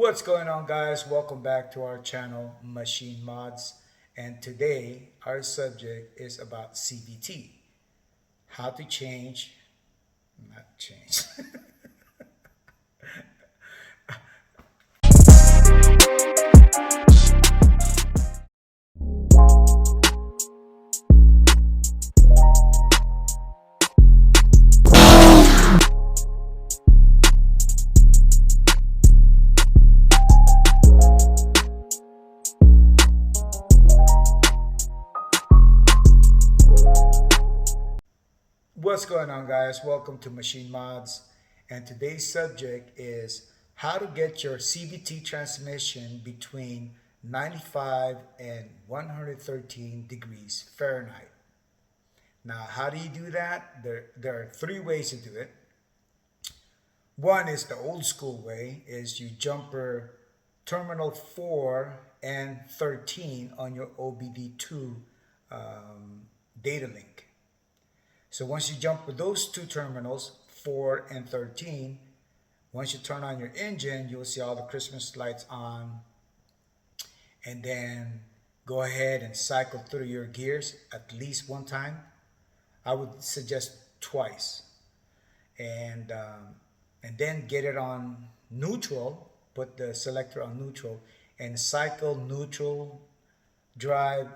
What's going on, guys? Welcome back to our channel, Machine Mods. And today our subject is about CVT. How to change, not change. What's going on, guys? Welcome to Machine Mods. And today's subject is how to get your CVT transmission between 95 and 113 degrees Fahrenheit. Now, how do you do that? There are three ways to do it. One is the old school way, is you jumper terminal 4 and 13 on your OBD2 data link. So once you jump with those two terminals, 4 and 13, once you turn on your engine, you'll see all the Christmas lights on. And then go ahead and cycle through your gears at least one time. I would suggest twice. And then get it on neutral, put the selector on neutral, and cycle neutral drive,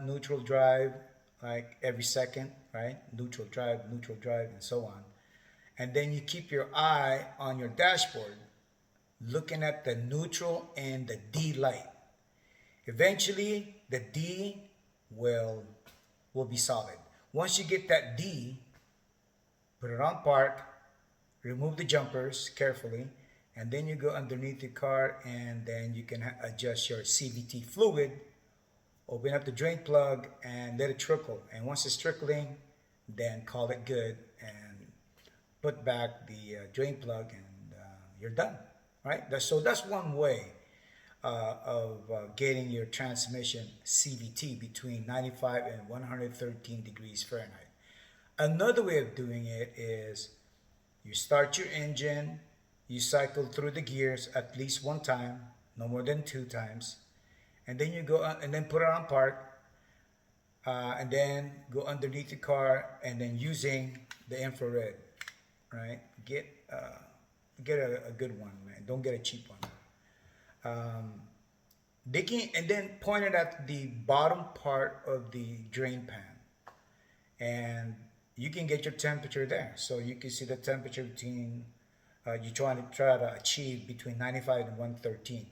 like every second, right? Neutral drive, and so on. And then you keep your eye on your dashboard, looking at the neutral and the D light. Eventually, the D will be solid. Once you get that D, put it on park, remove the jumpers carefully, and then you go underneath the car, and then you can adjust your CVT fluid. Open up the drain plug and let it trickle. And once it's trickling, then call it good and put back the drain plug, and you're done. Right? So that's one way of getting your transmission CVT between 95 and 113 degrees Fahrenheit. Another way of doing it is you start your engine, you cycle through the gears at least one time, no more than 2 times. And then you go and then put it on park, and then go underneath the car, and then using the infrared, right? Get a good one, man. Don't get a cheap one. And then point it at the bottom part of the drain pan, and you can get your temperature there. So you can see the temperature between you try to achieve between 95 and 113.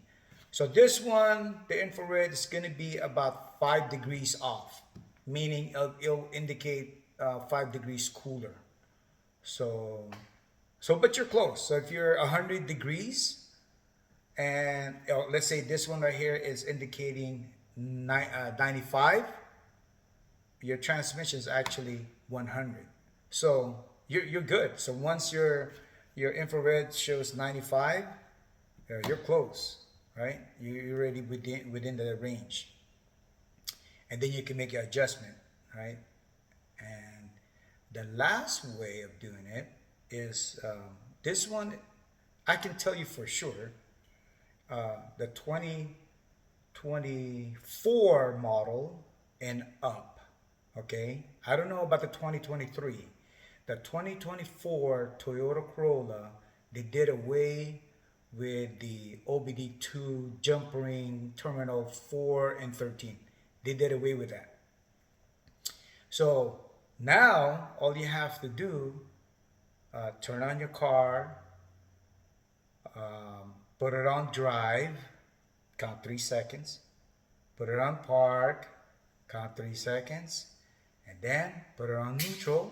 So this one, the infrared, is going to be about 5 degrees off, meaning it'll indicate 5 degrees cooler. So but you're close. So if you're 100 degrees, and let's say this one right here is indicating 95, your transmission is actually 100. So you're good. So once your infrared shows 95, you're close. Right? You're already within the range. And then you can make your adjustment, right? And the last way of doing it is this one. I can tell you for sure, the 2024 model and up, okay? I don't know about the 2023. The 2024 Toyota Corolla, they did away with the OBD2 jumpering terminal 4 and 13. They did away with that. So now all you have to do, turn on your car, put it on drive, count 3 seconds, put it on park, count 3 seconds, and then put it on neutral.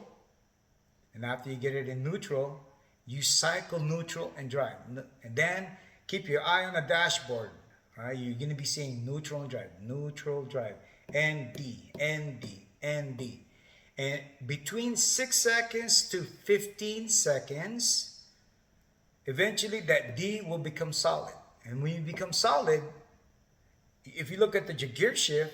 And after you get it in neutral, you cycle neutral and drive. And then keep your eye on the dashboard. All right? You're going to be seeing neutral and drive, ND. And between 6 seconds to 15 seconds, eventually that D will become solid. And when you become solid, if you look at the gear shift,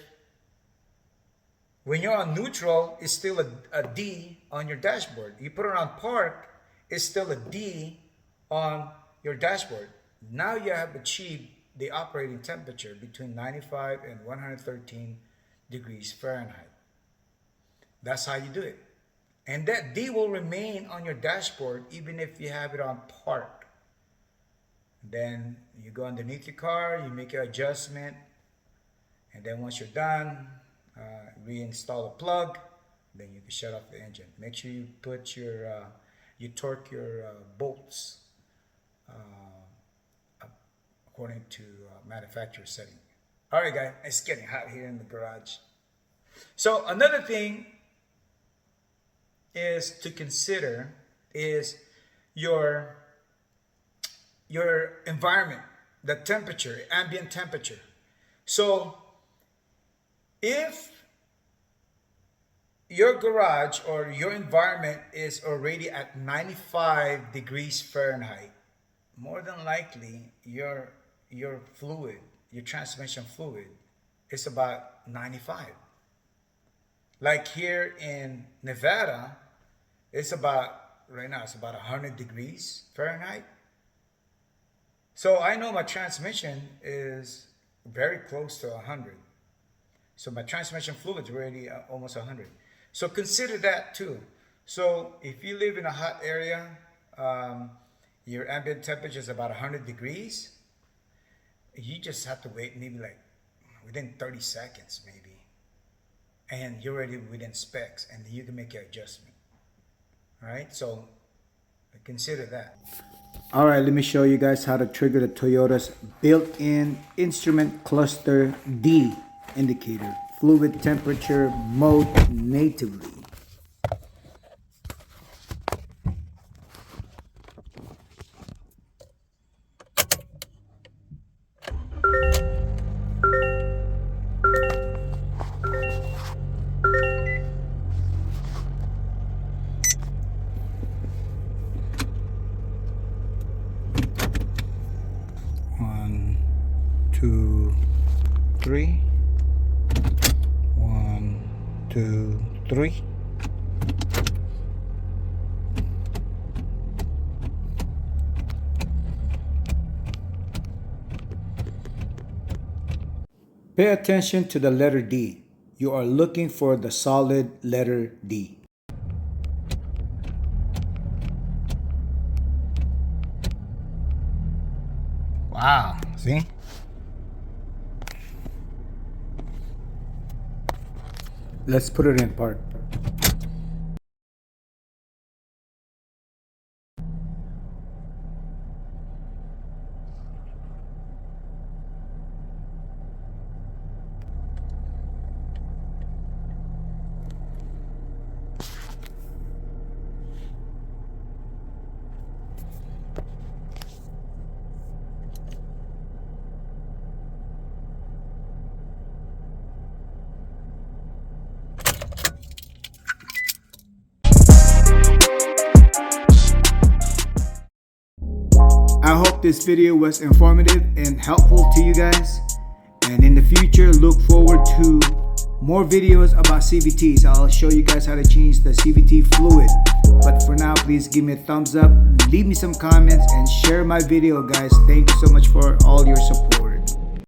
when you're on neutral, it's still a D on your dashboard. You put it on park, it's still a D on your dashboard. Now you have achieved the operating temperature between 95 and 113 degrees Fahrenheit. That's how you do it. And that D will remain on your dashboard even if you have it on park. Then you go underneath your car, you make your adjustment, and then once you're done, reinstall a plug, then you can shut off the engine. Make sure you put you torque your bolts according to manufacturer setting. All right, guys, it's getting hot here in the garage. So another thing is to consider is your environment, the temperature, ambient temperature. So if your garage or your environment is already at 95 degrees Fahrenheit, more than likely your fluid, your transmission fluid, is about 95. Like here in Nevada, right now it's about 100 degrees Fahrenheit. So I know my transmission is very close to 100. So my transmission fluid is already almost 100. So consider that too. So if you live in a hot area, your ambient temperature is about 100 degrees, you just have to wait maybe like within 30 seconds maybe. And you're already within specs and you can make your adjustment. All right, so consider that. All right, let me show you guys how to trigger the Toyota's built-in instrument cluster D indicator, fluid temperature mode natively. One, two, three. 1, 2, 3. Pay attention to the letter D. You are looking for the solid letter D. Wow, see? Let's put it in park. I hope this video was informative and helpful to you guys. And in the future, look forward to more videos about CVTs. I'll show you guys how to change the CVT fluid. But for now, please give me a thumbs up, leave me some comments, and share my video, guys. Thank you so much for all your support.